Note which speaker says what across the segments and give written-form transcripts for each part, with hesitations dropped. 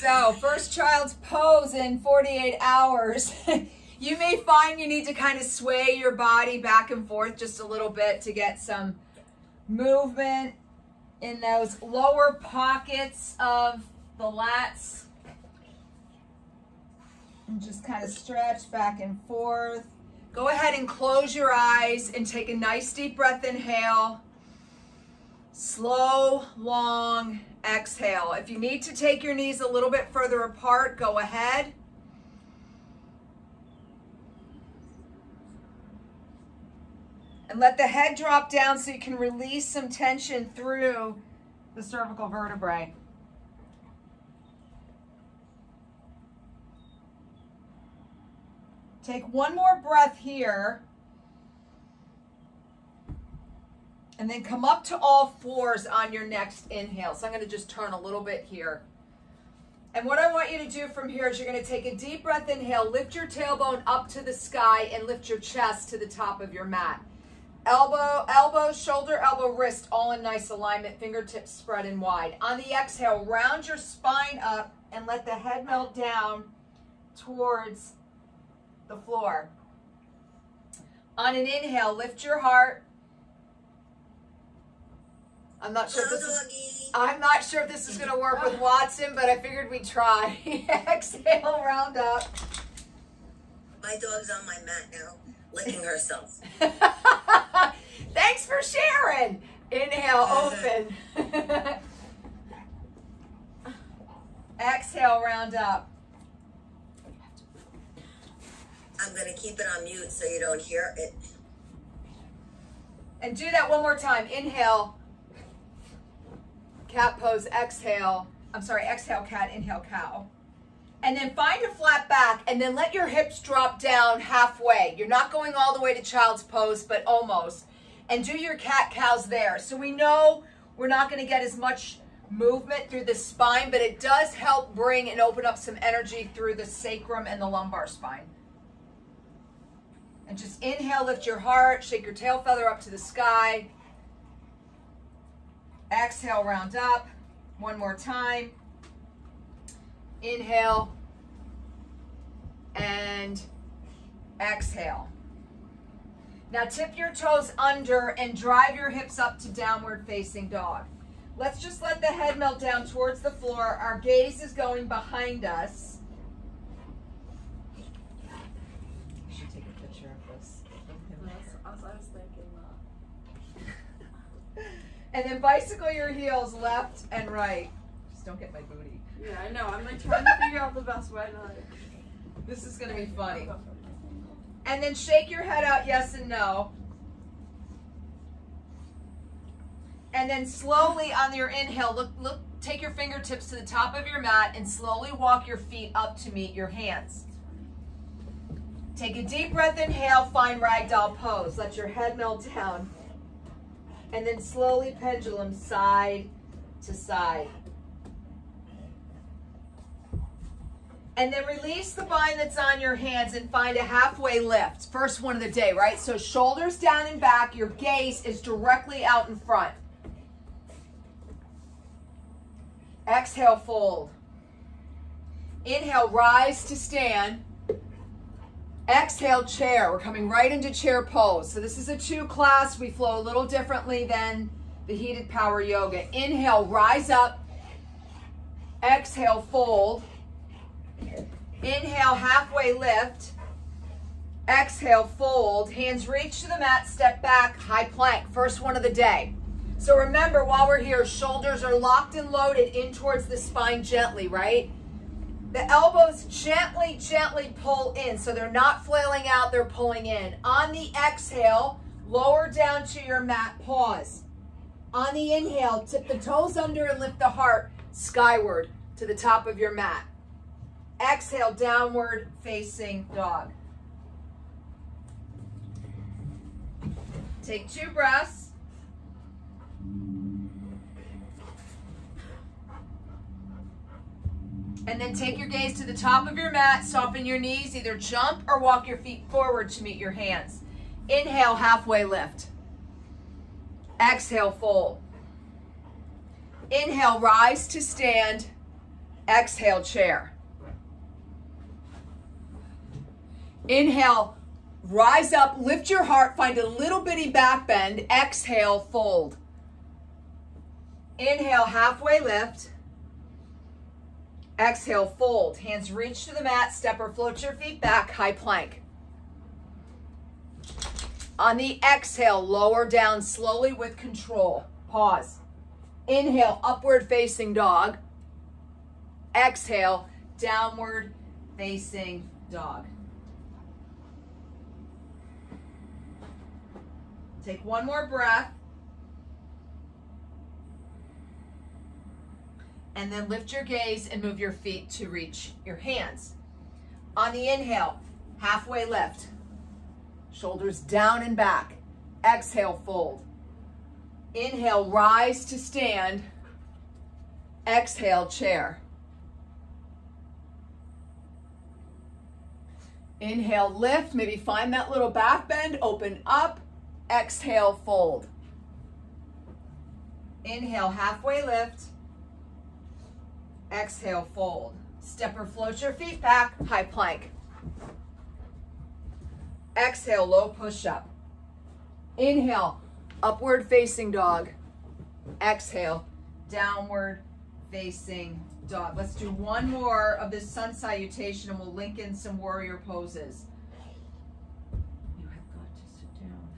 Speaker 1: So, first child's pose in 48 hours. You may find you need to kind of sway your body back and forth just a little bit to get some movement in those lower pockets of the lats. And just kind of stretch back and forth. Go ahead and close your eyes and take a nice deep breath. Inhale. Slow, long exhale. If you need to take your knees a little bit further apart, go ahead. And let the head drop down so you can release some tension through the cervical vertebrae. Take one more breath here. And then come up to all fours on your next inhale. So I'm going to just turn a little bit here. And what I want you to do from here is you're going to take a deep breath, inhale, lift your tailbone up to the sky and lift your chest to the top of your mat. Elbow, shoulder, elbow, wrist, all in nice alignment, fingertips spread and wide. On the exhale, round your spine up and let the head melt down towards the floor. On an inhale, lift your heart. I'm not sure if this is going to work with Watson, but I figured we'd try. Exhale, round up.
Speaker 2: My dog's on my mat now, licking herself.
Speaker 1: Thanks for sharing. Inhale, open. Exhale, round up.
Speaker 2: I'm going to keep it on mute so you don't hear it.
Speaker 1: And do that one more time. Inhale. Cat pose, exhale. Exhale cat, inhale cow. And then find a flat back and then let your hips drop down halfway. You're not going all the way to child's pose, but almost. And do your cat cows there. So we know we're not going to get as much movement through the spine, but it does help bring and open up some energy through the sacrum and the lumbar spine. And just inhale, lift your heart, shake your tail feather up to the sky. Exhale, round up. One more time. Inhale. And exhale. Now tip your toes under and drive your hips up to downward facing dog. Let's just let the head melt down towards the floor. Our gaze is going behind us. I should take a picture of this.
Speaker 3: I was thinking that.
Speaker 1: And then bicycle your heels left and right. Just don't get my booty.
Speaker 3: Yeah, I know. I'm like trying to figure out the best way to like.
Speaker 1: This is going to be funny. And then shake your head out, yes and no. And then slowly on your inhale, look, take your fingertips to the top of your mat and slowly walk your feet up to meet your hands. Take a deep breath, inhale, find ragdoll pose. Let your head melt down. And then slowly pendulum side to side. And then release the bind that's on your hands and find a halfway lift. First one of the day, right? So shoulders down and back. Your gaze is directly out in front. Exhale, fold. Inhale, rise to stand. Exhale, chair. We're coming right into chair pose. So this is a 2 class. We flow a little differently than the heated power yoga. Inhale, rise up. Exhale, fold. Inhale, halfway lift. Exhale, fold. Hands reach to the mat, step back, high plank. First one of the day. So remember, while we're here, shoulders are locked and loaded in towards the spine gently, right? The elbows gently, gently pull in. So they're not flailing out, they're pulling in. On the exhale, lower down to your mat, pause. On the inhale, tip the toes under and lift the heart skyward to the top of your mat. Exhale, downward facing dog. Take 2 breaths. And then take your gaze to the top of your mat, soften your knees, either jump or walk your feet forward to meet your hands. Inhale, halfway lift. Exhale, fold. Inhale, rise to stand. Exhale, chair. Inhale, rise up, lift your heart, find a little bitty back bend. Exhale, fold. Inhale, halfway lift. Exhale, fold. Hands reach to the mat, step or float your feet back, high plank. On the exhale, lower down slowly with control. Pause. Inhale, upward facing dog. Exhale, downward facing dog. Take one more breath. And then lift your gaze and move your feet to reach your hands. On the inhale, halfway lift. Shoulders down and back. Exhale, fold. Inhale, rise to stand. Exhale, chair. Inhale, lift. Maybe find that little back bend. Open up. Exhale, fold. Inhale, halfway lift. Exhale, fold. Step or float your feet back, high plank. Exhale, low push-up. Inhale, upward facing dog. Exhale, downward facing dog. Let's do one more of this sun salutation and we'll link in some warrior poses. You have got to sit down.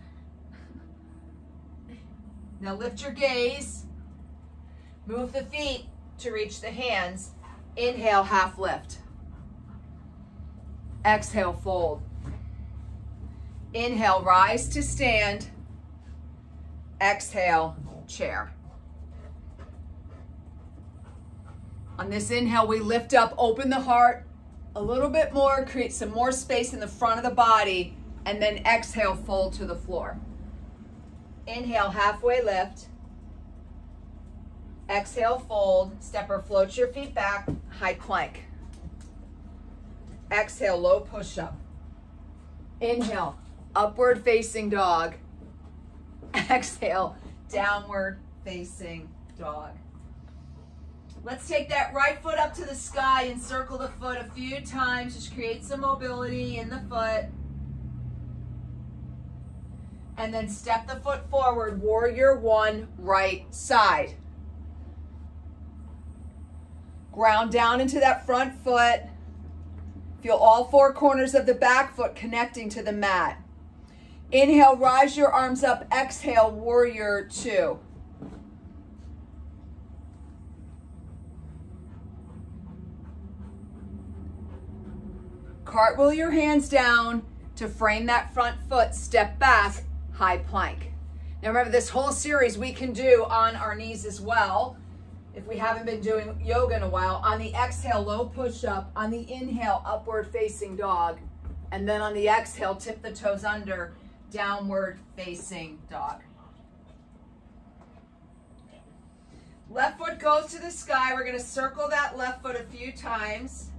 Speaker 1: Now lift your gaze. Move the feet to reach the hands. Inhale, half lift. Exhale, fold. Inhale, rise to stand. Exhale, chair. On this inhale, we lift up, open the heart a little bit more, create some more space in the front of the body, and then exhale, fold to the floor. Inhale, halfway lift. Exhale, fold. Step or float your feet back, high plank. Exhale, low push-up. Inhale, upward facing dog. Exhale, downward facing dog. Let's take that right foot up to the sky and circle the foot a few times. Just create some mobility in the foot. And then step the foot forward, warrior one, right side. Ground down into that front foot. Feel all four corners of the back foot connecting to the mat. Inhale, rise your arms up. Exhale, warrior two. Cartwheel your hands down to frame that front foot. Step back, high plank. Now remember, this whole series we can do on our knees as well. If we haven't been doing yoga in a while, on the exhale, low push-up. On the inhale, upward facing dog. And then on the exhale, tip the toes under, downward facing dog. Left foot goes to the sky. We're going to circle that left foot a few times.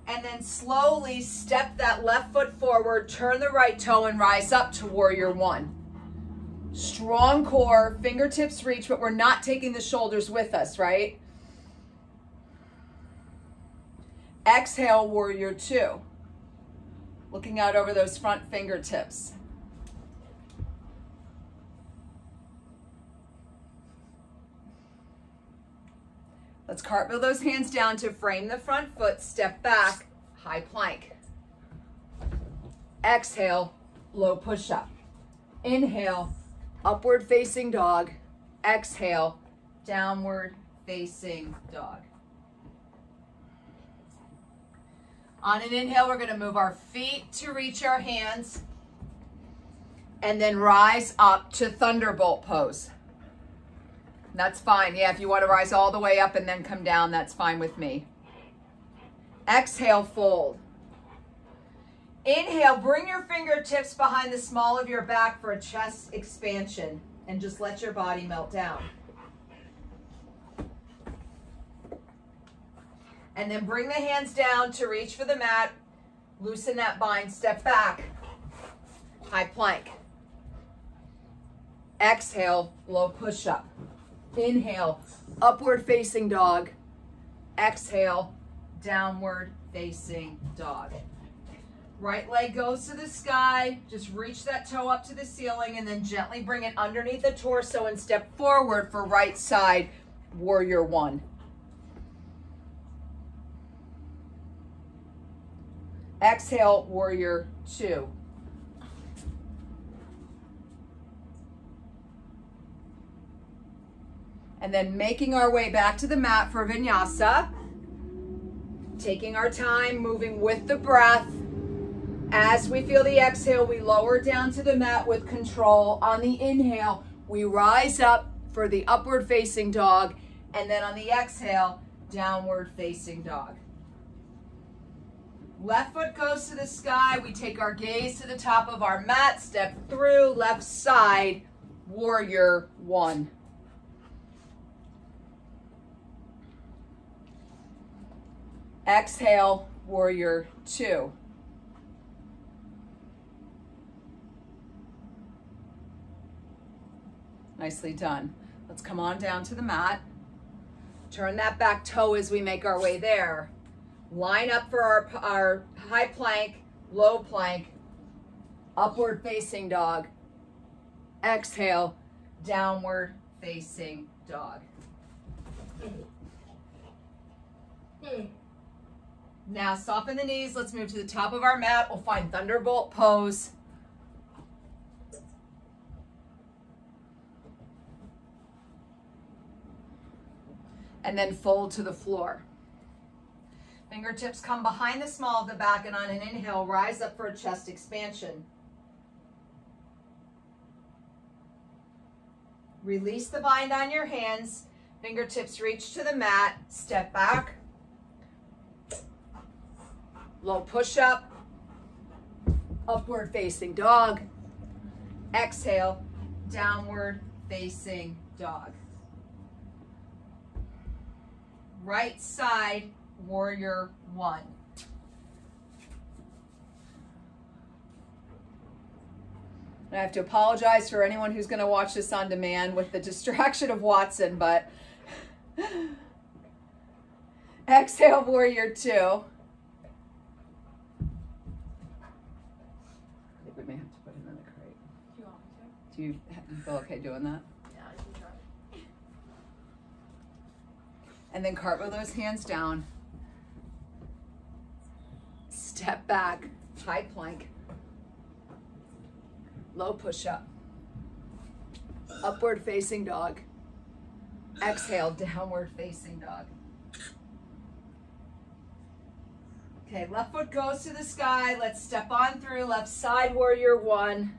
Speaker 1: And then slowly step that left foot forward, turn the right toe and rise up to warrior one. Strong core, fingertips reach, but we're not taking the shoulders with us, right? Exhale, warrior two. Looking out over those front fingertips. Let's cartwheel those hands down to frame the front foot, step back, high plank. Exhale, low push-up. Inhale, upward facing dog. Exhale, downward facing dog. On an inhale, we're going to move our feet to reach our hands and then rise up to thunderbolt pose. That's fine. Yeah, if you want to rise all the way up and then come down, that's fine with me. Exhale, fold. Inhale, bring your fingertips behind the small of your back for a chest expansion and just let your body melt down. And then bring the hands down to reach for the mat. Loosen that bind, step back, high plank. Exhale, low push-up. Inhale, upward facing dog. Exhale, downward facing dog. Right leg goes to the sky. Just reach that toe up to the ceiling and then gently bring it underneath the torso and step forward for right side warrior one. Exhale, warrior two. And then making our way back to the mat for vinyasa. Taking our time, moving with the breath. As we feel the exhale, we lower down to the mat with control. On the inhale, we rise up for the upward facing dog. And then on the exhale, downward facing dog. Left foot goes to the sky. We take our gaze to the top of our mat. Step through, left side, warrior one. Exhale, warrior two. Nicely done. Let's come on down to the mat. Turn that back toe as we make our way there. Line up for our high plank, low plank, upward facing dog. Exhale, downward facing dog. Now soften the knees. Let's move to the top of our mat. We'll find thunderbolt pose. And then fold to the floor. Fingertips come behind the small of the back, and on an inhale, rise up for a chest expansion. Release the bind on your hands. Fingertips reach to the mat. Step back. Low push-up. Upward facing dog. Exhale, downward facing dog. Right side, warrior one. And I have to apologize for anyone who's going to watch this on demand with the distraction of Watson, but exhale, warrior two. I think we may have to put him in the crate.
Speaker 3: Do you want me to?
Speaker 1: Do you feel okay doing that?
Speaker 3: Yeah, I can try.
Speaker 1: And then cartwheel those hands down. Step back, high plank. Low push-up. Upward facing dog. Exhale, downward facing dog. Okay, left foot goes to the sky. Let's step on through. Left side, warrior one.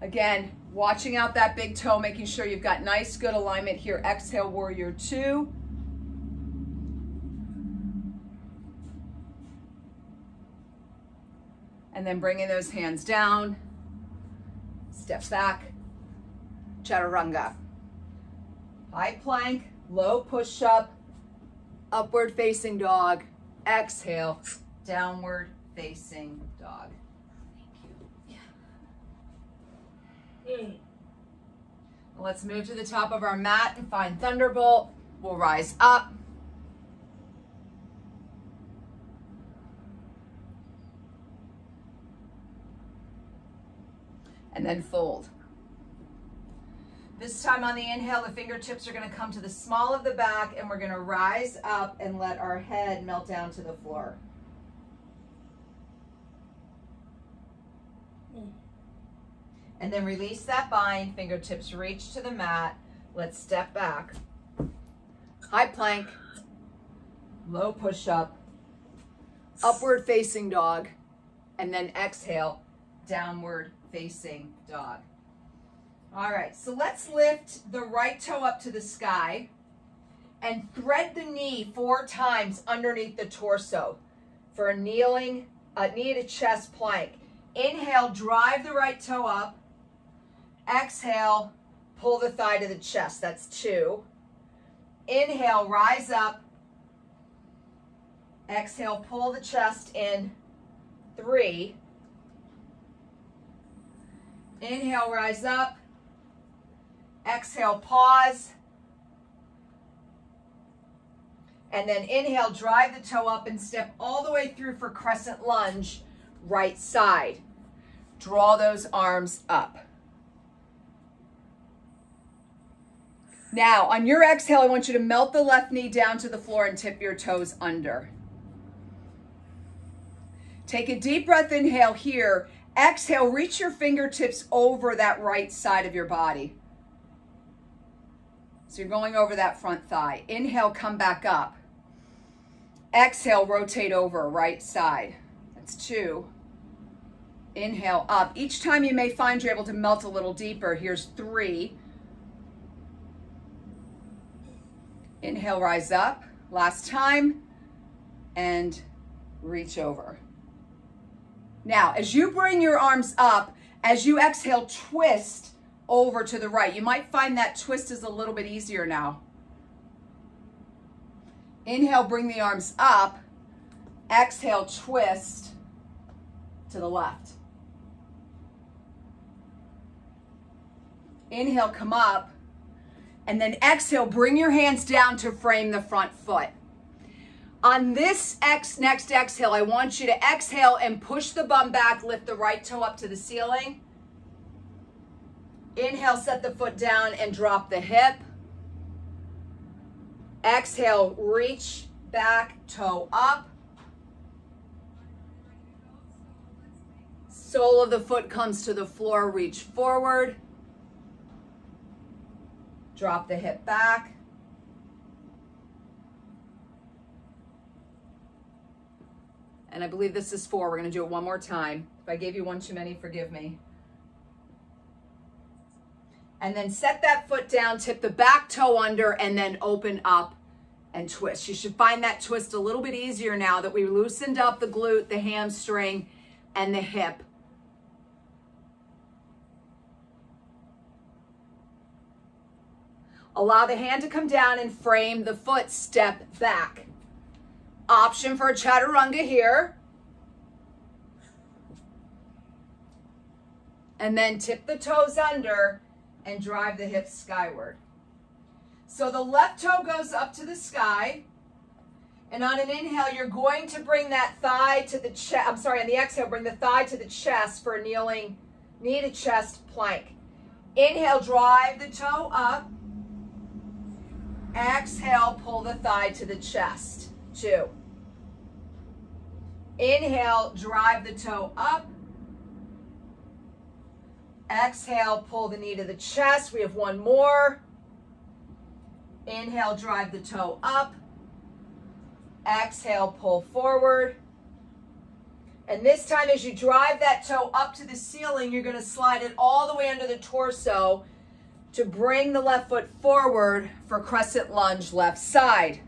Speaker 1: Again, watching out that big toe, making sure you've got nice, good alignment here. Exhale, warrior two. And then bringing those hands down. Step back. Chaturanga. High plank, low push-up, upward facing dog. Exhale, downward facing dog. Let's move to the top of our mat and find thunderbolt. We'll rise up. And then fold. This time on the inhale, the fingertips are going to come to the small of the back, and we're going to rise up and let our head melt down to the floor. And then release that bind, fingertips reach to the mat. Let's step back. High plank, low push-up, upward facing dog, and then exhale, downward facing dog. All right, so let's lift the right toe up to the sky and thread the knee 4 times underneath the torso for a kneeling, knee to chest plank. Inhale, drive the right toe up. Exhale, pull the thigh to the chest. That's 2. Inhale, rise up. Exhale, pull the chest in. 3. Inhale, rise up. Exhale, pause. And then inhale, drive the toe up and step all the way through for crescent lunge, right side. Draw those arms up. Now, on your exhale, I want you to melt the left knee down to the floor and tip your toes under. Take a deep breath, inhale here. Exhale, reach your fingertips over that right side of your body. So you're going over that front thigh. Inhale, come back up. Exhale, rotate over, right side. That's 2. Inhale, up. Each time you may find you're able to melt a little deeper. Here's 3. Inhale, rise up. Last time. And reach over. Now, as you bring your arms up, as you exhale, twist over to the right. You might find that twist is a little bit easier now. Inhale, bring the arms up. Exhale, twist to the left. Inhale, come up. And then exhale, bring your hands down to frame the front foot. On this next exhale, I want you to exhale and push the bum back, lift the right toe up to the ceiling. Inhale, set the foot down and drop the hip. Exhale, reach back, toe up. Sole of the foot comes to the floor, reach forward. Drop the hip back. And I believe this is 4. We're going to do it one more time. If I gave you one too many, forgive me. And then set that foot down, tip the back toe under, and then open up and twist. You should find that twist a little bit easier now that we loosened up the glute, the hamstring, and the hip. Allow the hand to come down and frame the foot, step back. Option for a chaturanga here. And then tip the toes under and drive the hips skyward. So the left toe goes up to the sky. And on an inhale, you're going to bring that thigh to the chest. On the exhale, bring the thigh to the chest for a kneeling, knee to chest plank. Inhale, drive the toe up. Exhale, pull the thigh to the chest. 2. Inhale, drive the toe up. Exhale, pull the knee to the chest. We have one more. Inhale, drive the toe up. Exhale, pull forward. And this time, as you drive that toe up to the ceiling, you're going to slide it all the way under the torso to bring the left foot forward for crescent lunge left side.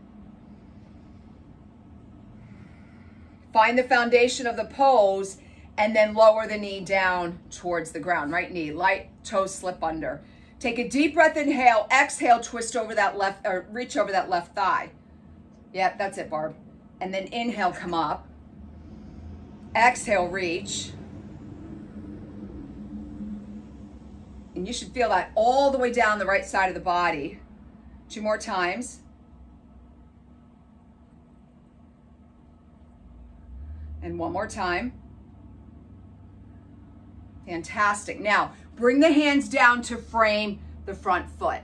Speaker 1: Find the foundation of the pose and then lower the knee down towards the ground. Right knee, light toe slip under. Take a deep breath, inhale, exhale, twist over that left, or reach over that left thigh. Yep, that's it, Barb. And then inhale, come up. Exhale, reach. And you should feel that all the way down the right side of the body. 2 more times. And 1 more time. Fantastic. Now, bring the hands down to frame the front foot.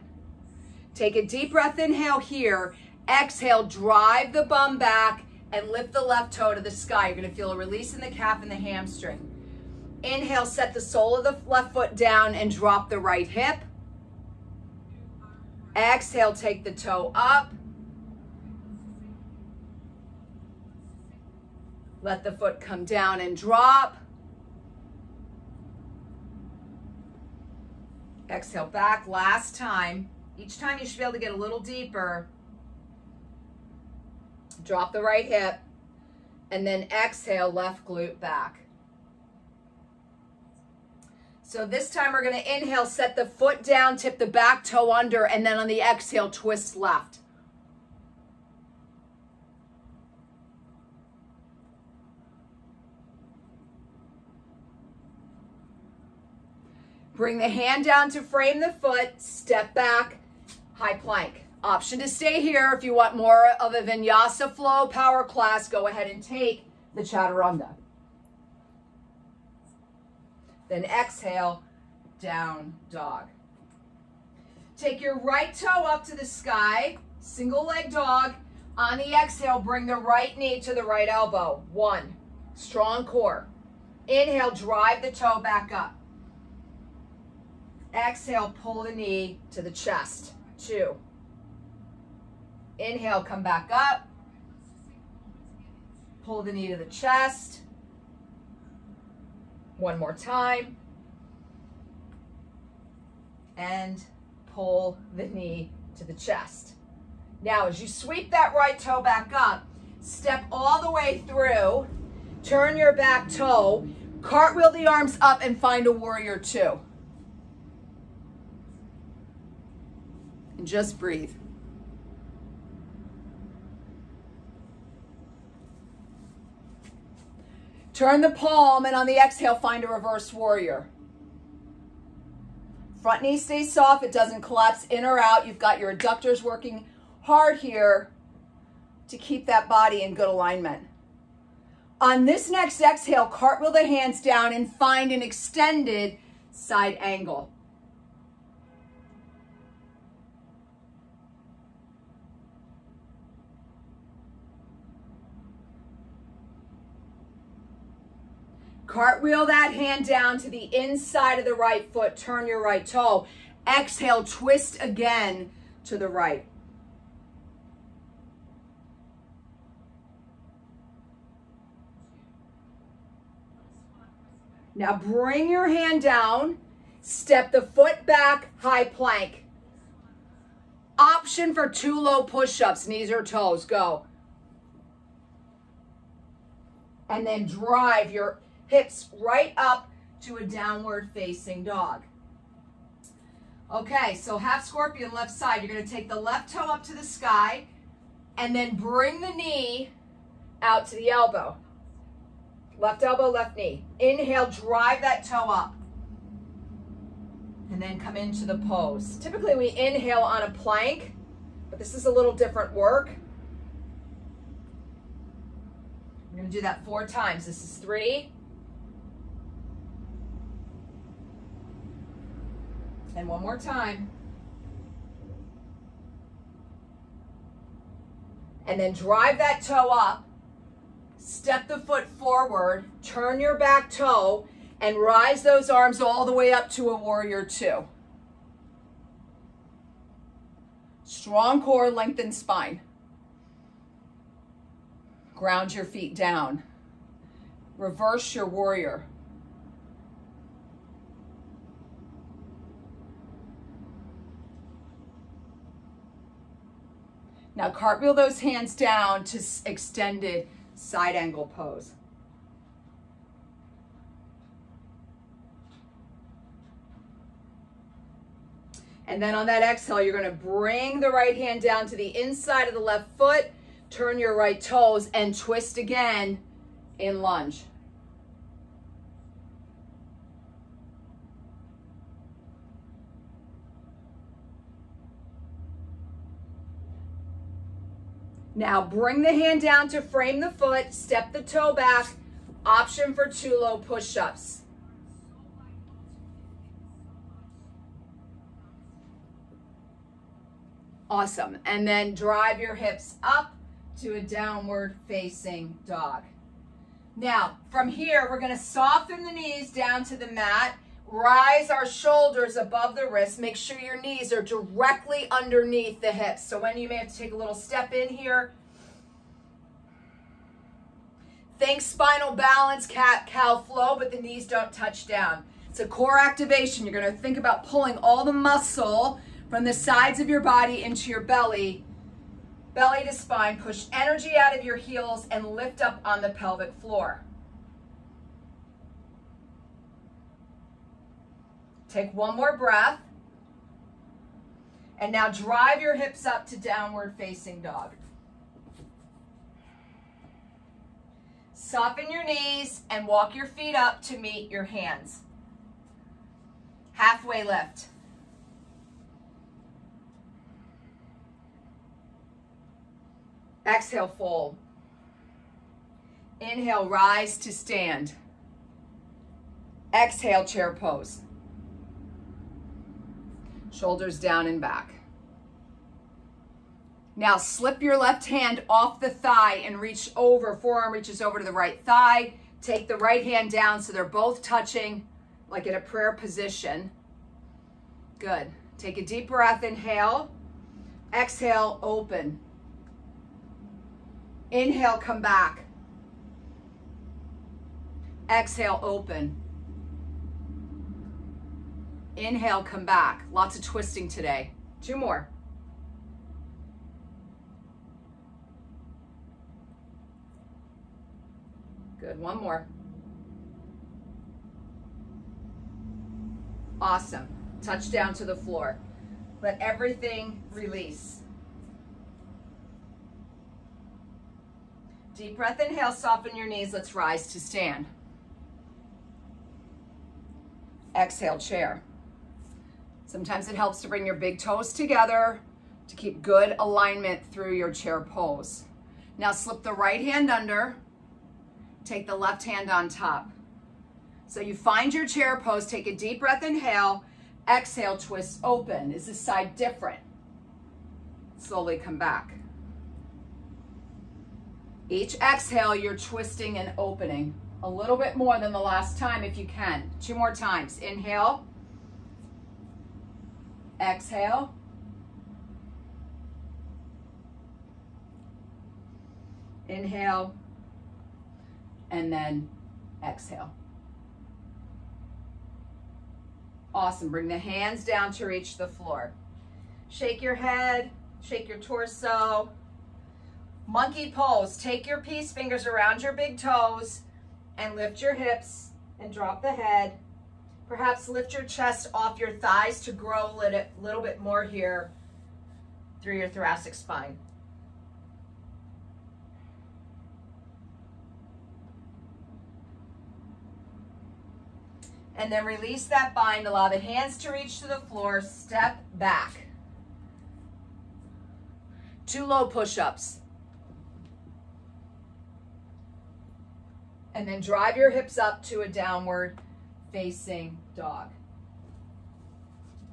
Speaker 1: Take a deep breath, inhale here. Exhale, drive the bum back and lift the left toe to the sky. You're going to feel a release in the calf and the hamstring. Inhale, set the sole of the left foot down and drop the right hip. Exhale, take the toe up. Let the foot come down and drop. Exhale back, last time. Each time you should be able to get a little deeper. Drop the right hip. And then exhale, left glute back. So this time we're going to inhale, set the foot down, tip the back toe under, and then on the exhale, twist left. Bring the hand down to frame the foot, step back, high plank. Option to stay here. If you want more of a vinyasa flow power class, go ahead and take the chaturanga. Then exhale, down dog. Take your right toe up to the sky, single leg dog. On the exhale, bring the right knee to the right elbow. 1, strong core. Inhale, drive the toe back up. Exhale, pull the knee to the chest. 2. Inhale, come back up. Pull the knee to the chest. 1 more time. And pull the knee to the chest. Now, as you sweep that right toe back up, step all the way through, turn your back toe, cartwheel the arms up and find a warrior 2. And just breathe. Turn the palm and on the exhale, find a reverse warrior. Front knee stays soft, it doesn't collapse in or out. You've got your adductors working hard here to keep that body in good alignment. On this next exhale, cartwheel the hands down and find an extended side angle. Cartwheel that hand down to the inside of the right foot. Turn your right toe. Exhale, twist again to the right. Now bring your hand down. Step the foot back, high plank. Option for 2 low push-ups, knees or toes. Go. And then drive your hips right up to a downward facing dog. Okay, so half scorpion left side. You're going to take the left toe up to the sky and then bring the knee out to the elbow. Left elbow, left knee. Inhale, drive that toe up. And then come into the pose. Typically we inhale on a plank, but this is a little different work. We're going to do that 4 times. This is 3. And 1 more time. And then drive that toe up. Step the foot forward, turn your back toe, and rise those arms all the way up to a warrior 2. Strong core, lengthened spine. Ground your feet down. Reverse your warrior. Now cartwheel those hands down to extended side angle pose. And then on that exhale, you're going to bring the right hand down to the inside of the left foot, turn your right toes, and twist again in lunge. Now bring the hand down to frame the foot, step the toe back, option for 2 low push-ups. Awesome. And then drive your hips up to a downward facing dog. Now from here, we're going to soften the knees down to the mat, rise our shoulders above the wrist. Make sure your knees are directly underneath the hips. So when you may have to take a little step in here. Think spinal balance, cat-cow flow, but the knees don't touch down. It's a core activation. You're going to think about pulling all the muscle from the sides of your body into your belly, belly to spine. Push energy out of your heels and lift up on the pelvic floor. Take 1 more breath. And now drive your hips up to downward facing dog. Soften your knees and walk your feet up to meet your hands. Halfway lift. Exhale, fold. Inhale, rise to stand. Exhale, chair pose. Shoulders down and back. Now slip your left hand off the thigh and reach over, forearm reaches over to the right thigh. Take the right hand down so they're both touching like in a prayer position. Good. Take a deep breath, inhale. Exhale, open. Inhale, come back. Exhale, open. Inhale, come back. Lots of twisting today. 2 more. Good, 1 more. Awesome. Touch down to the floor. Let everything release. Deep breath, inhale, soften your knees. Let's rise to stand. Exhale, chair. Sometimes it helps to bring your big toes together to keep good alignment through your chair pose. Now slip the right hand under. Take the left hand on top. So you find your chair pose, take a deep breath, inhale, exhale, twist, open. Is this side different? Slowly come back. Each exhale, you're twisting and opening a little bit more than the last time if you can. 2 more times. Inhale, exhale, inhale, and then exhale. Awesome. Bring the hands down to reach the floor. Shake your head, shake your torso. Monkey pose. Take your peace fingers around your big toes and lift your hips and drop the head. Perhaps lift your chest off your thighs to grow a little bit more here through your thoracic spine. And then release that bind. Allow the hands to reach to the floor. Step back. 2 low push-ups. And then drive your hips up to a downward facing dog.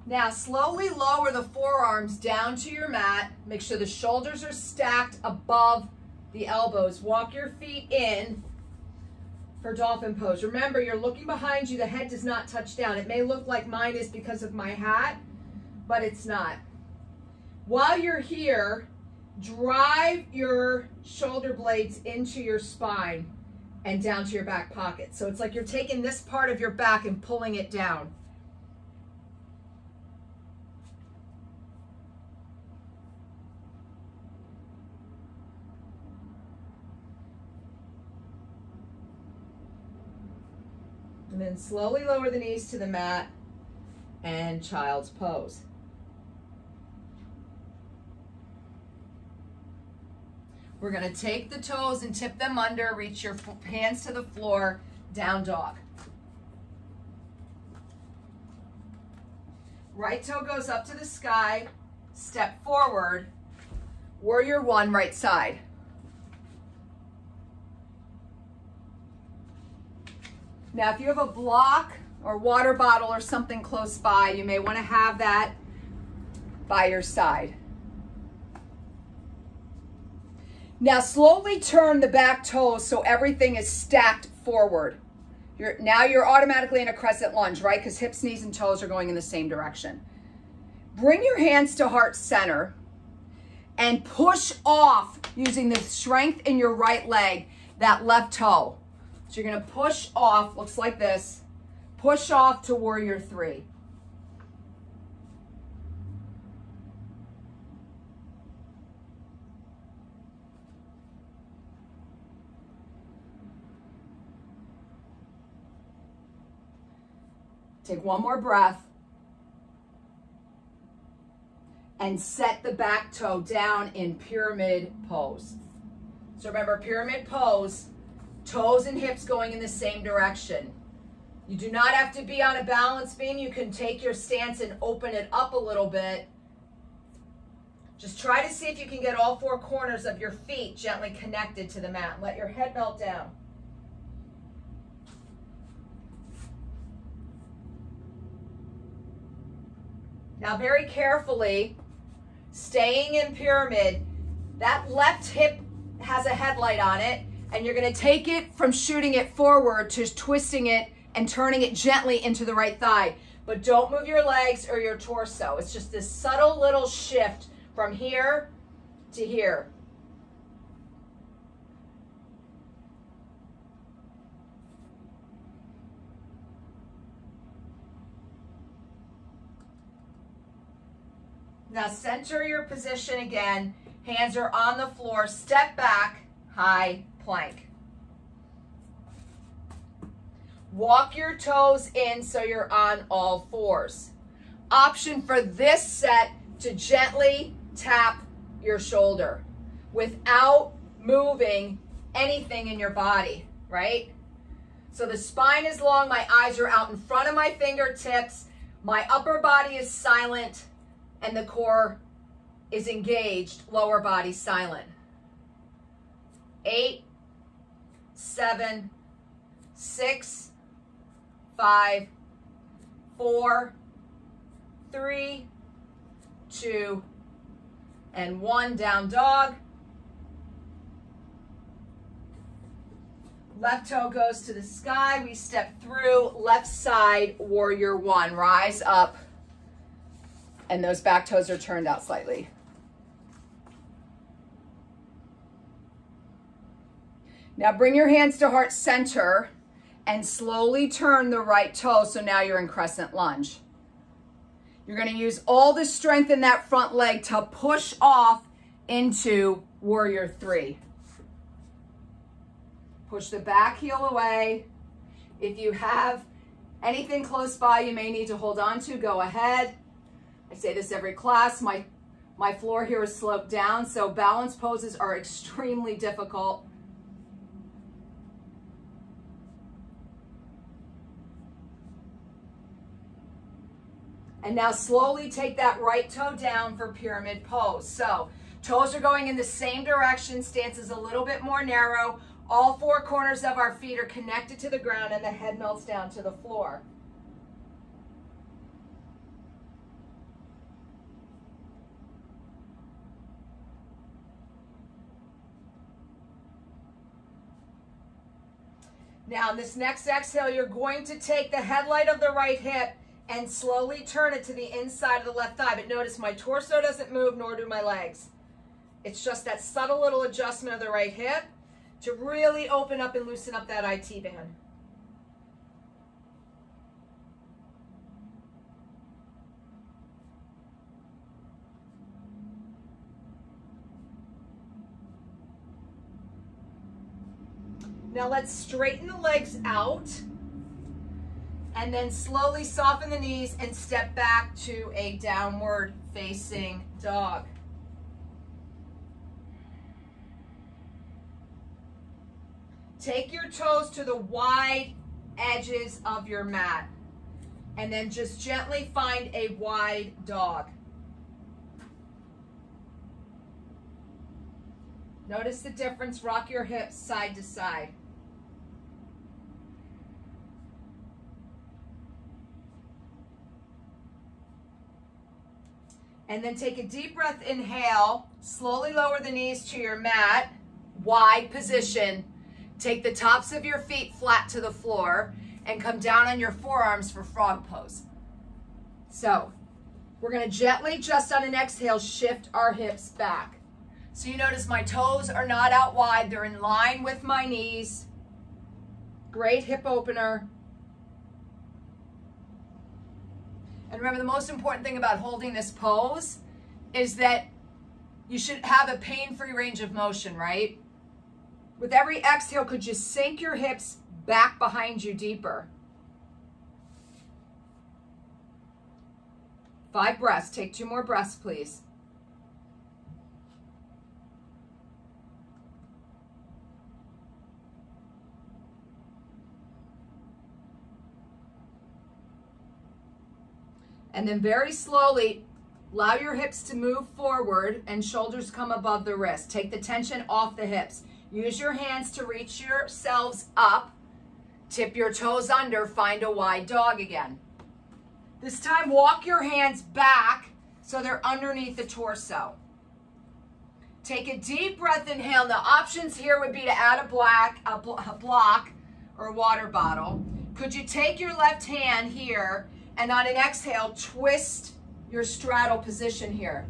Speaker 1: Now slowly lower the forearms down to your mat. Make sure the shoulders are stacked above the elbows. Walk your feet in for dolphin pose. Remember, you're looking behind you. The head does not touch down. It may look like mine is because of my hat, but it's not. While you're here, drive your shoulder blades into your spine and down to your back pocket. So it's like you're taking this part of your back and pulling it down. And then slowly lower the knees to the mat and child's pose. We're going to take the toes and tip them under, reach your hands to the floor, down dog. Right toe goes up to the sky, step forward, warrior 1, right side. Now, if you have a block or water bottle or something close by, you may want to have that by your side. Now, slowly turn the back toes so everything is stacked forward. Now you're automatically in a crescent lunge, right? Because hips, knees, and toes are going in the same direction. Bring your hands to heart center and push off using the strength in your right leg, that left toe. So you're going to push off, looks like this, push off to warrior 3. Take 1 more breath and set the back toe down in pyramid pose. So remember, pyramid pose, toes and hips going in the same direction. You do not have to be on a balance beam. You can take your stance and open it up a little bit. Just try to see if you can get all four corners of your feet gently connected to the mat. Let your head melt down. Now very carefully, staying in pyramid, that left hip has a headlight on it, and you're going to take it from shooting it forward to twisting it and turning it gently into the right thigh. But don't move your legs or your torso. It's just this subtle little shift from here to here. Now center your position again. Hands are on the floor. Step back, high plank. Walk your toes in so you're on all fours. Option for this set to gently tap your shoulder without moving anything in your body, right? So the spine is long, my eyes are out in front of my fingertips, my upper body is silent, and the core is engaged, lower body silent. 8, 7, 6, 5, 4, 3, 2, and 1. Down dog. Left toe goes to the sky. We step through. Left side, warrior one. Rise up. And those back toes are turned out slightly. Now bring your hands to heart center and slowly turn the right toe. So now you're in crescent lunge. You're going to use all the strength in that front leg to push off into warrior three. Push the back heel away. If you have anything close by you may need to hold on to, go ahead. I say this every class. My floor here is sloped down, so balance poses are extremely difficult. And now slowly take that right toe down for pyramid pose. So toes are going in the same direction, stance is a little bit more narrow. All four corners of our feet are connected to the ground and the head melts down to the floor. Now in this next exhale, you're going to take the headlight of the right hip and slowly turn it to the inside of the left thigh. But notice my torso doesn't move, nor do my legs. It's just that subtle little adjustment of the right hip to really open up and loosen up that IT band. Now let's straighten the legs out and then slowly soften the knees and step back to a downward facing dog. Take your toes to the wide edges of your mat and then just gently find a wide dog. Notice the difference, rock your hips side to side. And then take a deep breath, inhale, slowly lower the knees to your mat, wide position. Take the tops of your feet flat to the floor and come down on your forearms for frog pose. So we're going to gently, just on an exhale, shift our hips back. So you notice my toes are not out wide. They're in line with my knees. Great hip opener. And remember, the most important thing about holding this pose is that you should have a pain-free range of motion, right? With every exhale, could you sink your hips back behind you deeper? 5 breaths. Take 2 more breaths, please. And then very slowly, allow your hips to move forward and shoulders come above the wrist. Take the tension off the hips. Use your hands to reach yourselves up. Tip your toes under, find a wide dog again. This time, walk your hands back so they're underneath the torso. Take a deep breath, inhale. Now, options here would be to add a block or a water bottle. Could you take your left hand here and on an exhale, twist your straddle position here?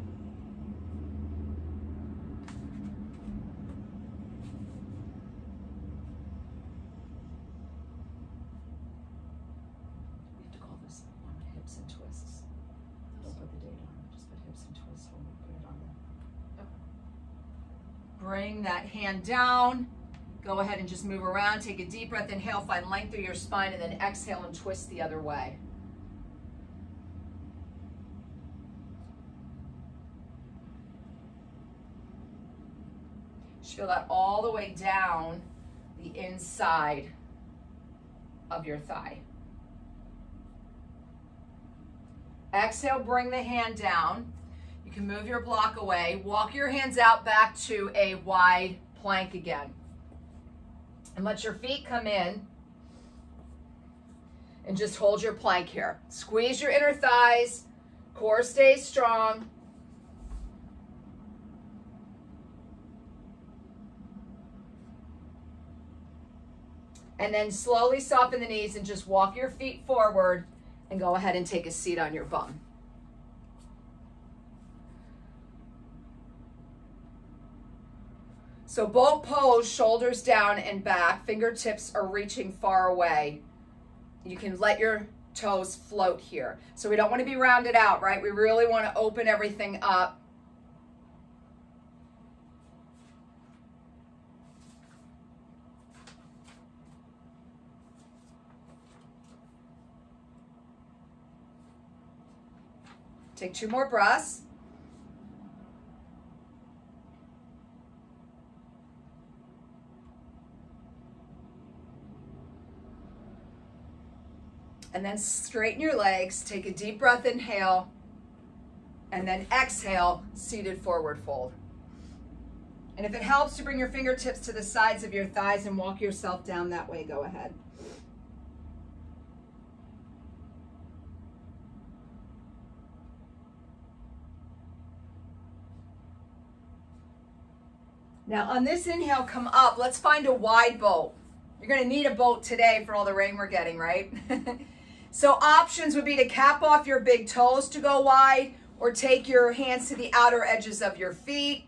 Speaker 1: We have to call this one hips and twists. Don't put the date on it, just put hips and twists when we put it on there. Okay. Bring that hand down. Go ahead and just move around. Take a deep breath, inhale, find length through your spine, and then exhale and twist the other way. Just feel that all the way down the inside of your thigh. Exhale, bring the hand down. You can move your block away. Walk your hands out back to a wide plank again. And let your feet come in and just hold your plank here. Squeeze your inner thighs, core stays strong. And then slowly soften the knees and just walk your feet forward and go ahead and take a seat on your bum. So boat pose, shoulders down and back, fingertips are reaching far away. You can let your toes float here. So we don't want to be rounded out, right? We really want to open everything up. Take 2 more breaths. And then straighten your legs, take a deep breath, inhale, and then exhale, seated forward fold. And if it helps to bring your fingertips to the sides of your thighs and walk yourself down that way, go ahead. Now on this inhale, come up. Let's find a wide boat. You're gonna need a boat today for all the rain we're getting, right? So options would be to cap off your big toes to go wide, or take your hands to the outer edges of your feet.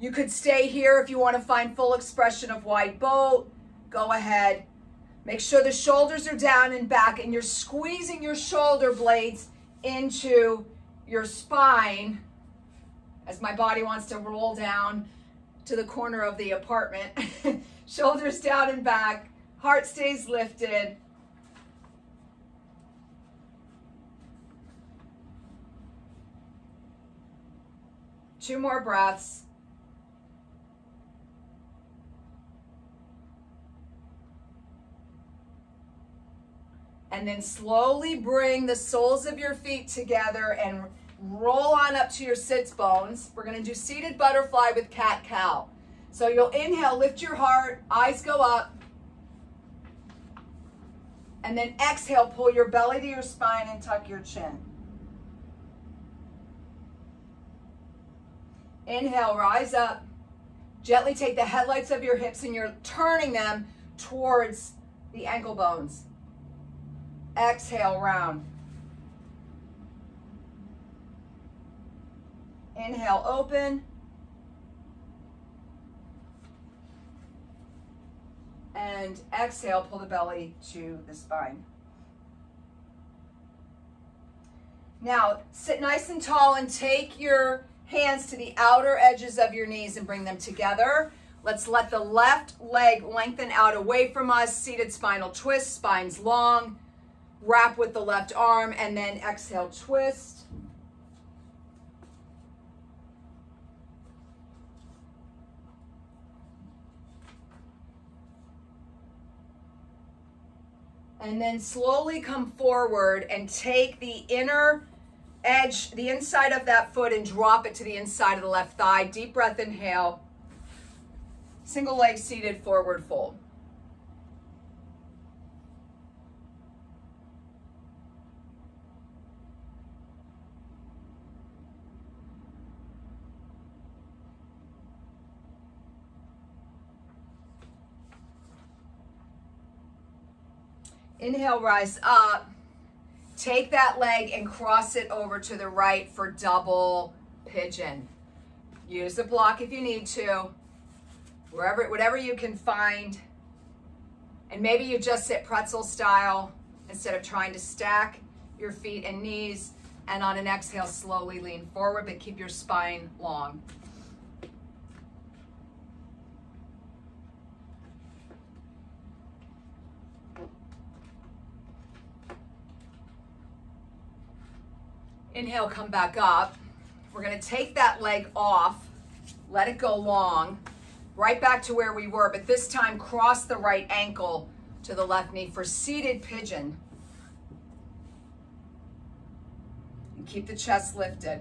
Speaker 1: You could stay here if you want to find full expression of wide boat. Go ahead. Make sure the shoulders are down and back, and you're squeezing your shoulder blades into your spine as my body wants to roll down to the corner of the apartment. Shoulders down and back, heart stays lifted. Two more breaths. And then slowly bring the soles of your feet together and roll on up to your sits bones. We're going to do seated butterfly with cat-cow. So you'll inhale, lift your heart, eyes go up. And then exhale, pull your belly to your spine and tuck your chin. Inhale, rise up. Gently take the headlights of your hips and you're turning them towards the ankle bones. Exhale, round. Inhale, open. And exhale, pull the belly to the spine. Now, sit nice and tall and take your hands to the outer edges of your knees and bring them together. Let's let the left leg lengthen out away from us. Seated spinal twist, spine's long. Wrap with the left arm and then exhale, twist. And then slowly come forward and take the inner edge, the inside of that foot, and drop it to the inside of the left thigh. Deep breath, inhale. Single leg seated forward fold. Inhale, rise up. Take that leg and cross it over to the right for double pigeon. Use the block if you need to, whatever you can find. And maybe you just sit pretzel style instead of trying to stack your feet and knees. And on an exhale, slowly lean forward, but keep your spine long. Inhale, come back up. We're going to take that leg off, let it go long, right back to where we were, but this time cross the right ankle to the left knee for seated pigeon. And keep the chest lifted.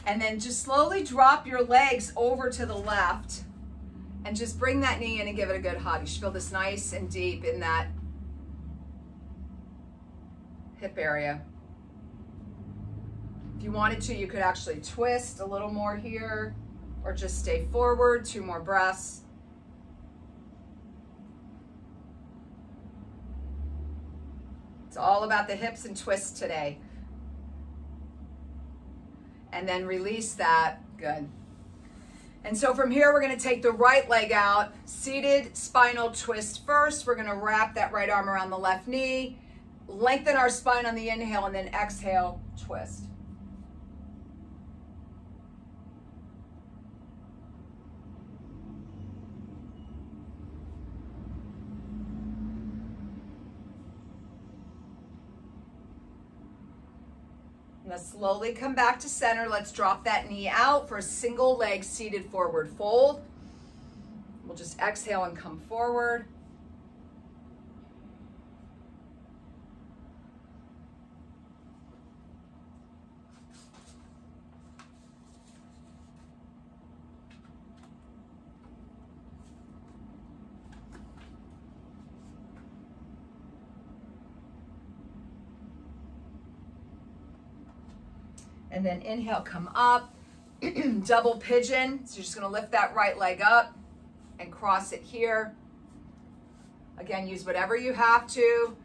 Speaker 1: And then just slowly drop your legs over to the left and just bring that knee in and give it a good hug. You should feel this nice and deep in that hip area. If you wanted to, you could actually twist a little more here or just stay forward. 2 more breaths. It's all about the hips and twists today. And then release that. Good. And so from here, we're going to take the right leg out, seated spinal twist first. We're going to wrap that right arm around the left knee, lengthen our spine on the inhale, and then exhale, twist. Now slowly come back to center. Let's drop that knee out for a single leg seated forward fold. We'll just exhale and come forward. And then inhale, come up, double pigeon. So you're just gonna lift that right leg up and cross it here. Again, use whatever you have to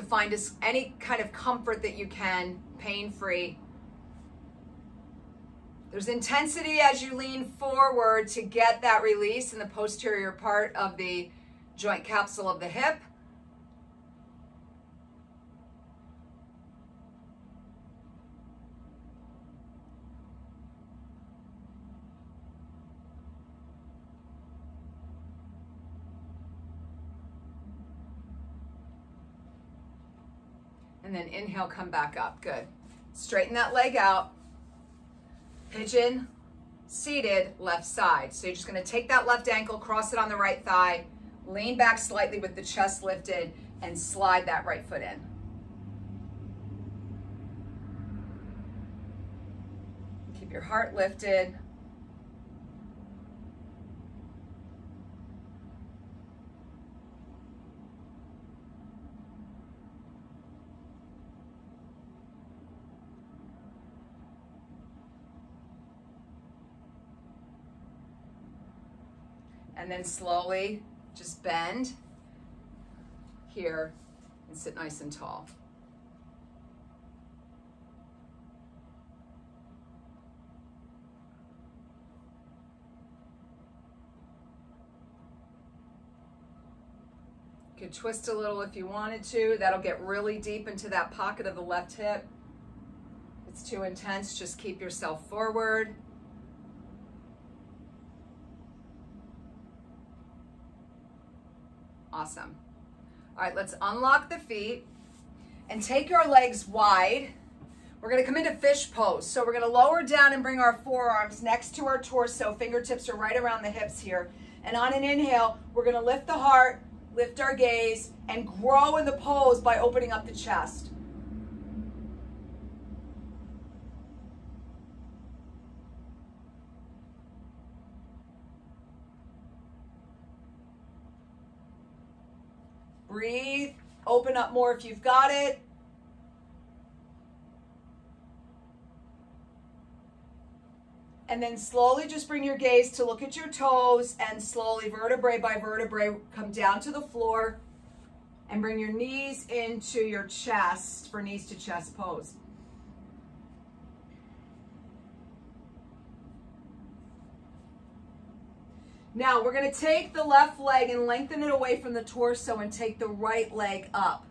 Speaker 1: find any kind of comfort that you can, pain-free. There's intensity as you lean forward to get that release in the posterior part of the joint capsule of the hip. And then inhale, come back up. Good. Straighten that leg out. Pigeon, seated, left side. So you're just going to take that left ankle, cross it on the right thigh, lean back slightly with the chest lifted, and slide that right foot in. Keep your heart lifted. And then slowly just bend here and sit nice and tall. You could twist a little if you wanted to. That'll get really deep into that pocket of the left hip. If it's too intense, just keep yourself forward. Awesome. All right, let's unlock the feet and take our legs wide. We're going to come into fish pose. So we're going to lower down and bring our forearms next to our torso. Fingertips are right around the hips here. And on an inhale, we're going to lift the heart, lift our gaze, and grow in the pose by opening up the chest. Breathe, open up more if you've got it. And then slowly just bring your gaze to look at your toes and slowly vertebrae by vertebrae come down to the floor and bring your knees into your chest for knees to chest pose. Now we're going to take the left leg and lengthen it away from the torso and take the right leg up.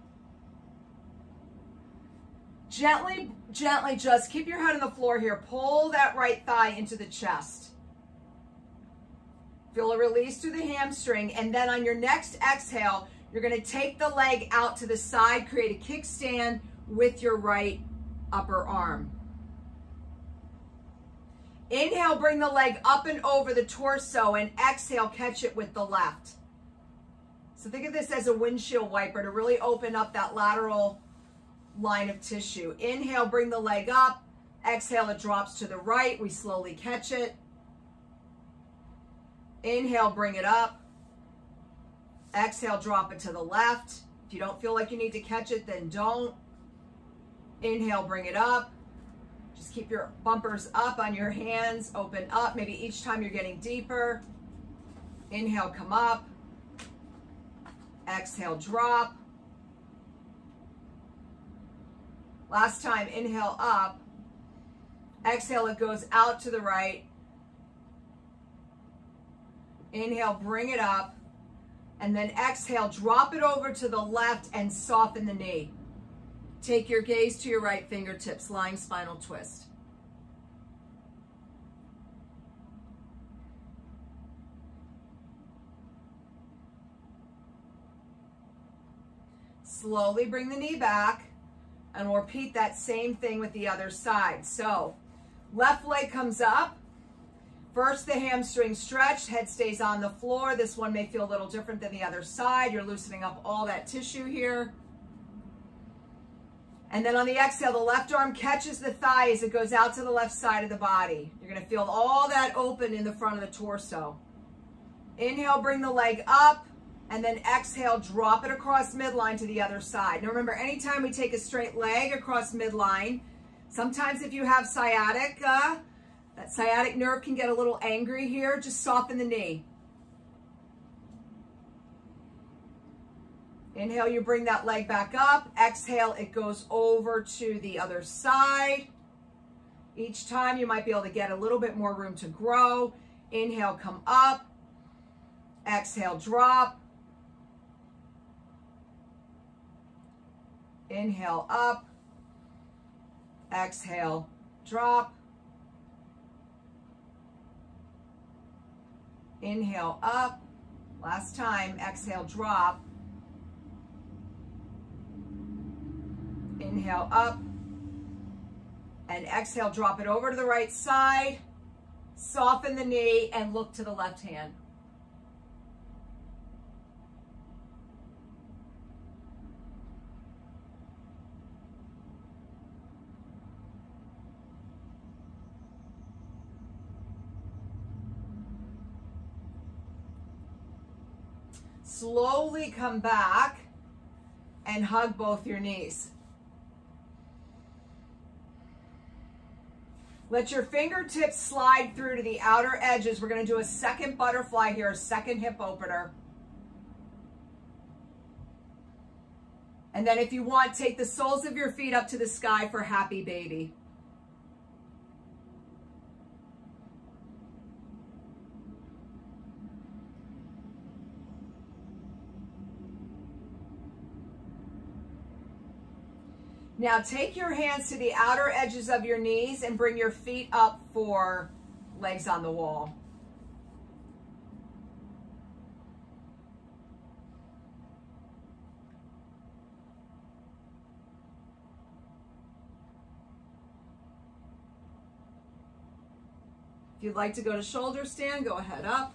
Speaker 1: Gently, gently, just keep your head on the floor here. Pull that right thigh into the chest. Feel a release through the hamstring. And then on your next exhale, you're going to take the leg out to the side, create a kickstand with your right upper arm. Inhale, bring the leg up and over the torso, and exhale, catch it with the left. So think of this as a windshield wiper to really open up that lateral line of tissue. Inhale, bring the leg up. Exhale, it drops to the right. We slowly catch it. Inhale, bring it up. Exhale, drop it to the left. If you don't feel like you need to catch it, then don't. Inhale, bring it up. Just keep your bumpers up on your hands, open up. Maybe each time you're getting deeper. Inhale, come up. Exhale, drop. Last time, inhale up. Exhale, it goes out to the right. Inhale, bring it up. And then exhale, drop it over to the left and soften the knee. Take your gaze to your right fingertips, lying spinal twist. Slowly bring the knee back. And we'll repeat that same thing with the other side. So left leg comes up. First, the hamstring stretch, head stays on the floor. This one may feel a little different than the other side. You're loosening up all that tissue here. And then on the exhale, the left arm catches the thigh as it goes out to the left side of the body. You're going to feel all that open in the front of the torso. Inhale, bring the leg up. And then exhale, drop it across midline to the other side. Now remember, anytime we take a straight leg across midline, sometimes if you have sciatica, that sciatic nerve can get a little angry here. Just soften the knee. Inhale, you bring that leg back up. Exhale, it goes over to the other side. Each time you might be able to get a little bit more room to grow. Inhale, come up. Exhale, drop. Inhale, up. Exhale, drop. Inhale, up. Last time, exhale, drop. Inhale, up. And exhale, drop it over to the right side. Soften the knee and look to the left hand. Slowly come back and hug both your knees. Let your fingertips slide through to the outer edges. We're going to do a second butterfly here, a second hip opener. And then if you want, take the soles of your feet up to the sky for happy baby. Now take your hands to the outer edges of your knees and bring your feet up for legs on the wall. If you'd like to go to shoulder stand, go ahead up.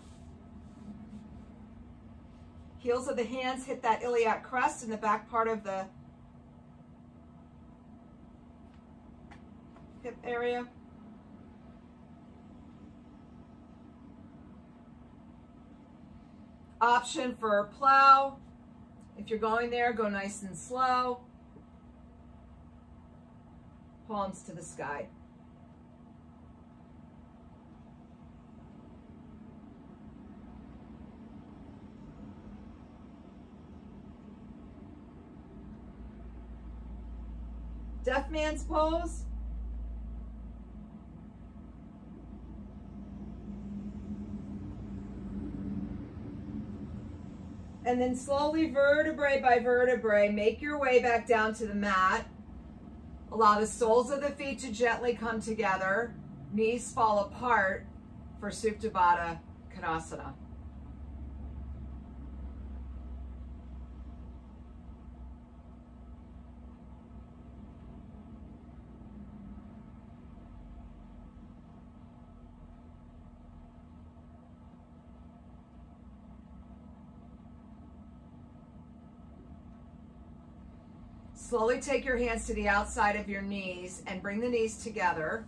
Speaker 1: Heels of the hands hit that iliac crest in the back part of the hip area. Option for plow. If you're going there, go nice and slow. Palms to the sky. Deaf man's pose. And then slowly, vertebrae by vertebrae, make your way back down to the mat. Allow the soles of the feet to gently come together. Knees fall apart for Supta Baddha Konasana. Slowly take your hands to the outside of your knees and bring the knees together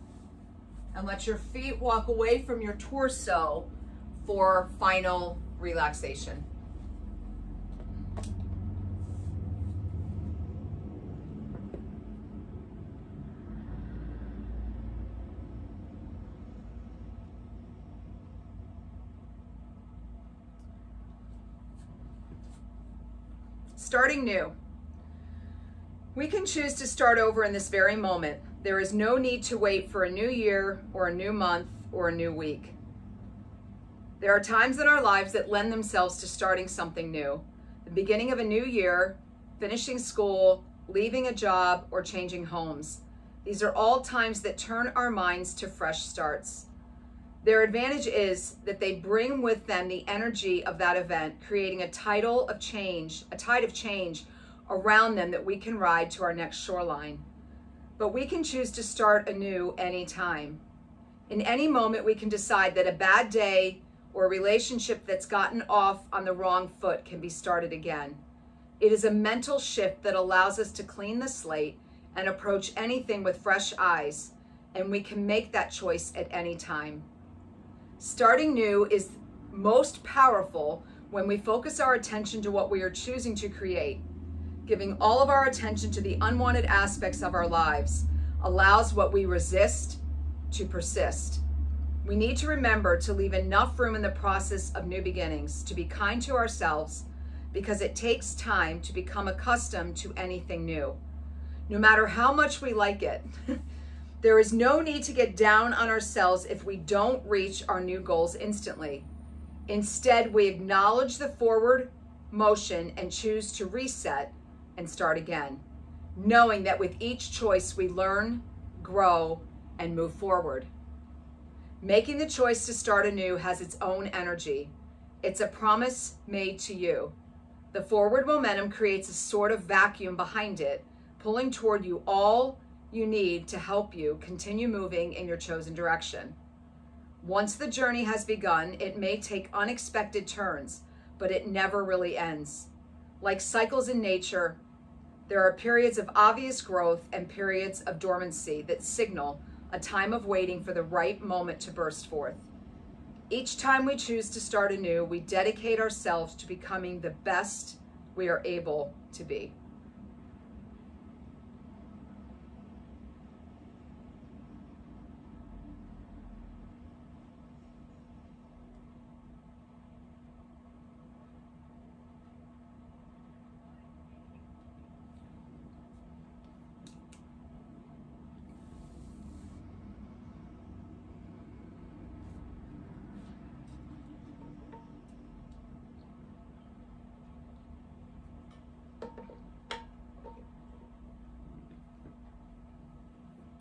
Speaker 1: and let your feet walk away from your torso for final relaxation. Starting new. We can choose to start over in this very moment. There is no need to wait for a new year or a new month or a new week. There are times in our lives that lend themselves to starting something new. The beginning of a new year, finishing school, leaving a job, or changing homes. These are all times that turn our minds to fresh starts. Their advantage is that they bring with them the energy of that event, creating a tide of change around them that we can ride to our next shoreline. But we can choose to start anew anytime. In any moment, we can decide that a bad day or a relationship that's gotten off on the wrong foot can be started again. It is a mental shift that allows us to clean the slate and approach anything with fresh eyes, and we can make that choice at any time. Starting new is most powerful when we focus our attention to what we are choosing to create. Giving all of our attention to the unwanted aspects of our lives allows what we resist to persist. We need to remember to leave enough room in the process of new beginnings, to be kind to ourselves, because it takes time to become accustomed to anything new, no matter how much we like it. There is no need to get down on ourselves if we don't reach our new goals instantly. Instead, we acknowledge the forward motion and choose to reset and start again, knowing that with each choice we learn, grow, and move forward. Making the choice to start anew has its own energy. It's a promise made to you. The forward momentum creates a sort of vacuum behind it, pulling toward you all you need to help you continue moving in your chosen direction. Once the journey has begun, it may take unexpected turns, but it never really ends. Like cycles in nature, there are periods of obvious growth and periods of dormancy that signal a time of waiting for the right moment to burst forth. Each time we choose to start anew, we dedicate ourselves to becoming the best we are able to be.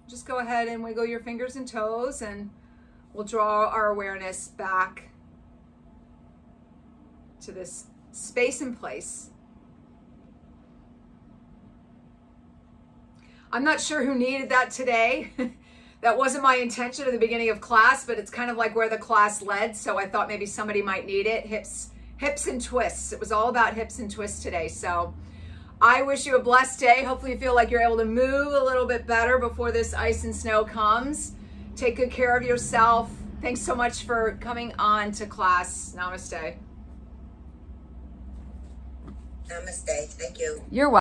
Speaker 1: Just go ahead and wiggle your fingers and toes, and we'll draw our awareness back to this space and place. I'm not sure who needed that today. That wasn't my intention at the beginning of class, but it's kind of like where the class led. So I thought maybe somebody might need it. Hips and twists. It was all about hips and twists today. So I wish you a blessed day. Hopefully you feel like you're able to move a little bit better before this ice and snow comes. Take good care of yourself. Thanks so much for coming on to class. Namaste.
Speaker 2: Namaste. Thank you.
Speaker 1: You're welcome.